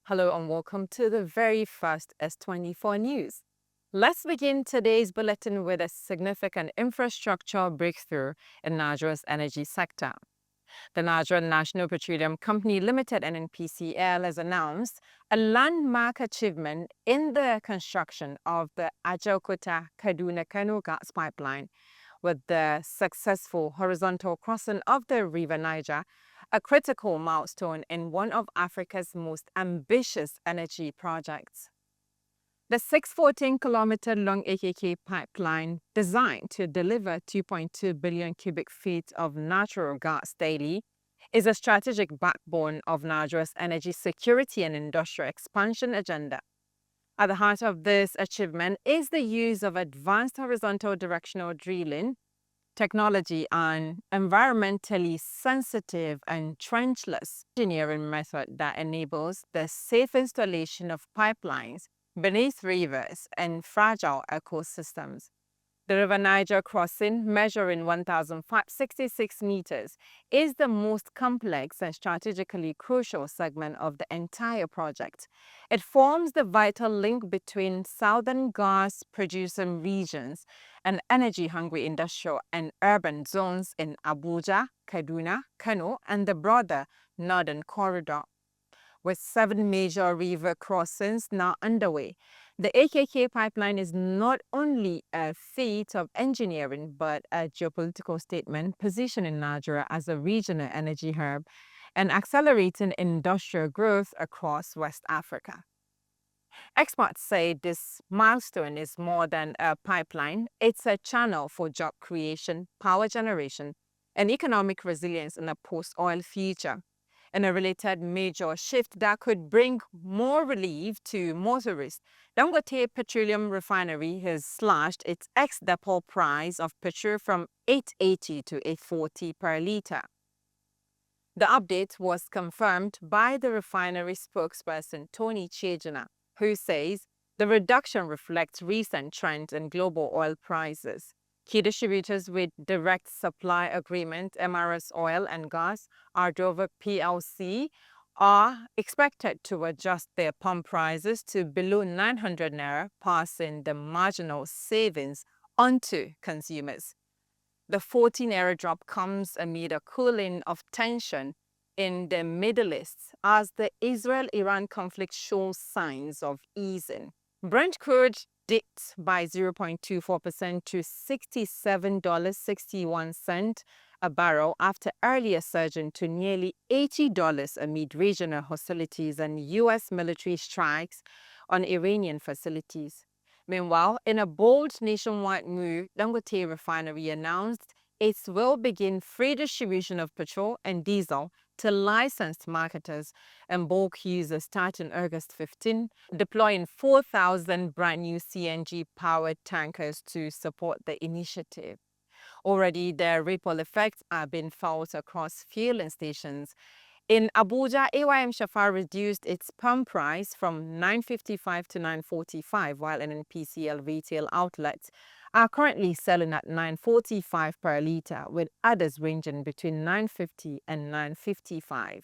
Hello and welcome to the very first S24 News. Let's begin today's bulletin with a significant infrastructure breakthrough in Nigeria's energy sector. The Nigerian National Petroleum Company Limited (NNPCL) has announced a landmark achievement in the construction of the Ajaokuta Kaduna-Kano gas pipeline with the successful horizontal crossing of the River Niger, a critical milestone in one of Africa's most ambitious energy projects. The 614-kilometer-long AKK pipeline, designed to deliver 2.2 billion cubic feet of natural gas daily, is a strategic backbone of Nigeria's energy security and industrial expansion agenda. At the heart of this achievement is the use of advanced horizontal directional drilling technology and environmentally sensitive and trenchless engineering method that enables the safe installation of pipelines beneath rivers and fragile ecosystems. The River Niger crossing, measuring 1,566 meters, is the most complex and strategically crucial segment of the entire project. It forms the vital link between southern gas-producing regions and energy-hungry industrial and urban zones in Abuja, Kaduna, Kano, and the broader northern corridor. With 7 major river crossings now underway, the AKK pipeline is not only a feat of engineering, but a geopolitical statement positioning Nigeria as a regional energy hub and accelerating industrial growth across West Africa. Experts say this milestone is more than a pipeline. It's a channel for job creation, power generation, and economic resilience in a post-oil future. In a related major shift that could bring more relief to motorists, Dangote Petroleum Refinery has slashed its ex-depot price of petrol from $8.80 to $8.40 per litre. The update was confirmed by the refinery spokesperson Tony Chejina, who says the reduction reflects recent trends in global oil prices. Key distributors with direct supply agreement, MRS Oil and Gas, Ardova PLC, are expected to adjust their pump prices to below 900 naira, passing the marginal savings onto consumers. The 14 naira drop comes amid a cooling of tension in the Middle East as the Israel-Iran conflict shows signs of easing. Brent crude dipped by 0.24% to $67.61 a barrel after earlier surging to nearly $80 amid regional hostilities and U.S. military strikes on Iranian facilities. Meanwhile, in a bold nationwide move, Dangote Refinery announced it will begin free distribution of petrol and diesel to licensed marketers and bulk users starting August 15, deploying 4,000 brand new CNG-powered tankers to support the initiative. Already, the ripple effects are being felt across fueling stations. In Abuja, AYM Shafar reduced its pump price from $9.55 to $9.45, while NNPCL retail outlets are currently selling at $9.45 per litre, with others ranging between $9.50 and $9.55.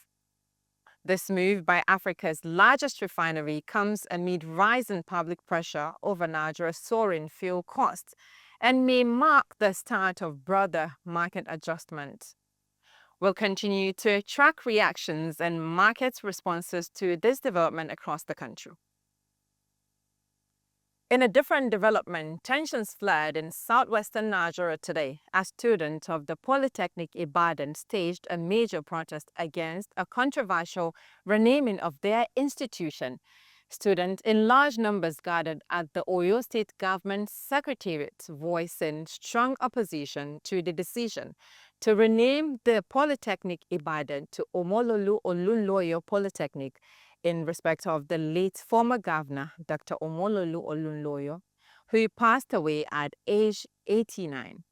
This move by Africa's largest refinery comes amid rising public pressure over Nigeria's soaring fuel costs and may mark the start of broader market adjustment. We'll continue to track reactions and market responses to this development across the country. In a different development, tensions flared in southwestern Nigeria today as students of the Polytechnic Ibadan staged a major protest against a controversial renaming of their institution. Students in large numbers gathered at the Oyo State Government Secretariat, voicing strong opposition to the decision to rename the Polytechnic Ibadan to Omololu Olunloyo Polytechnic in respect of the late former governor, Dr. Omololu Olunloyo, who passed away at age 89.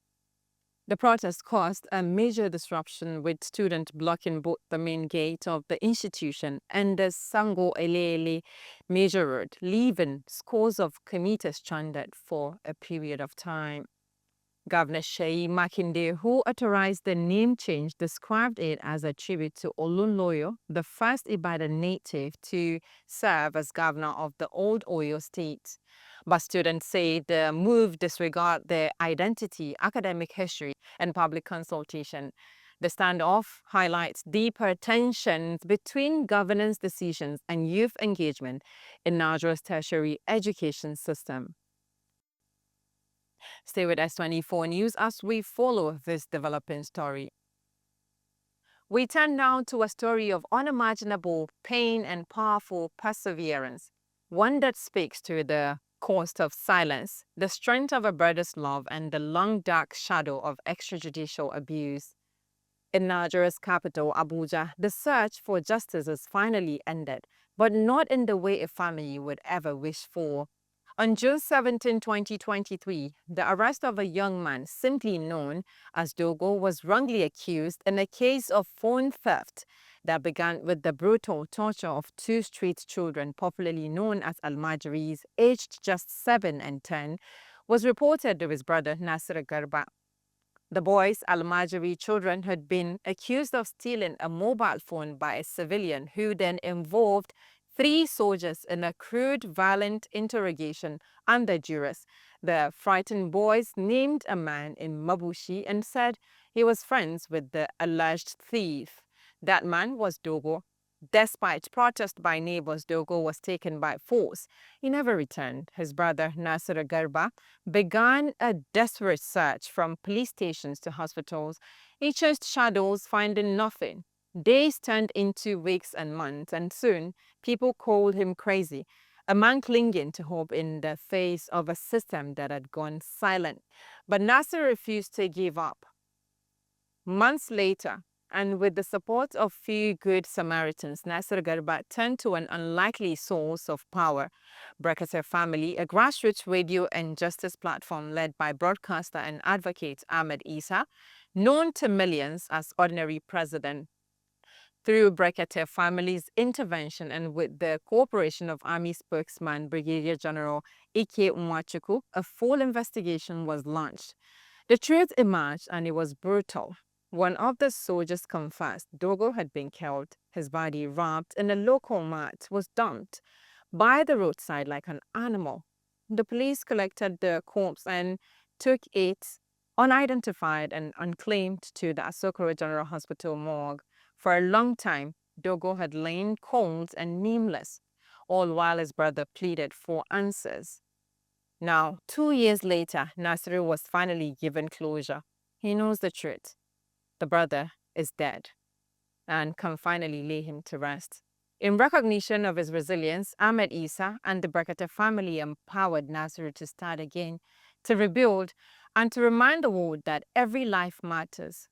The protest caused a major disruption, with students blocking both the main gate of the institution and the Sango Elele major road, leaving scores of commuters stranded for a period of time. Governor Sheyi Makinde, who authorized the name change, described it as a tribute to Olunloyo, the first Ibadan native to serve as governor of the old Oyo state. But students say the move disregards their identity, academic history, and public consultation. The standoff highlights deeper tensions between governance decisions and youth engagement in Nigeria's tertiary education system. Stay with S24 News as we follow this developing story. We turn now to a story of unimaginable pain and powerful perseverance, one that speaks to the cost of silence, the strength of a brother's love, and the long dark shadow of extrajudicial abuse. In Nigeria's capital, Abuja, the search for justice has finally ended, but not in the way a family would ever wish for. On June 17, 2023, the arrest of a young man simply known as Dogo was wrongly accused in a case of phone theft that began with the brutal torture of two street children, popularly known as Almajiris, aged just 7 and 10, was reported to his brother Nasir Garba. The boys, Almajiri children, had been accused of stealing a mobile phone by a civilian who then involved 3 soldiers in a crude, violent interrogation under duress. The frightened boys named a man in Mabushi and said he was friends with the alleged thief. That man was Dogo. Despite protest by neighbors, Dogo was taken by force. He never returned. His brother, Nasir Garba, began a desperate search from police stations to hospitals. He chased shadows, finding nothing. Days turned into weeks and months, and soon people called him crazy, a man clinging to hope in the face of a system that had gone silent. But Nasir refused to give up. Months later, and with the support of few good Samaritans, Nasir Garba turned to an unlikely source of power. Brekater Family, a grassroots radio and justice platform led by broadcaster and advocate Ahmed Isa, known to millions as Ordinary President. Through Brekater Family's intervention and with the cooperation of Army spokesman Brigadier General Ike Nwachukwu, a full investigation was launched. The truth emerged and it was brutal. One of the soldiers confessed Dogo had been killed. His body, wrapped in a local mat, was dumped by the roadside like an animal. The police collected the corpse and took it, unidentified and unclaimed, to the Asokoro General Hospital morgue. For a long time, Dogo had lain cold and nameless, all while his brother pleaded for answers. Now, 2 years later, Nasiru was finally given closure. He knows the truth. The brother is dead and can finally lay him to rest. In recognition of his resilience, Ahmed Isa and the Brekater family empowered Nasiru to start again, to rebuild, and to remind the world that every life matters.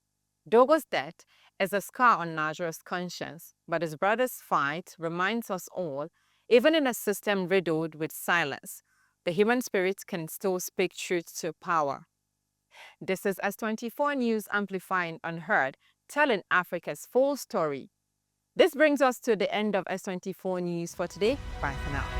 Dogo's death is a scar on Nigeria's conscience, but his brother's fight reminds us all, even in a system riddled with silence, the human spirit can still speak truth to power. This is S24 News amplifying Unheard, telling Africa's full story. This brings us to the end of S24 News for today. Bye for now.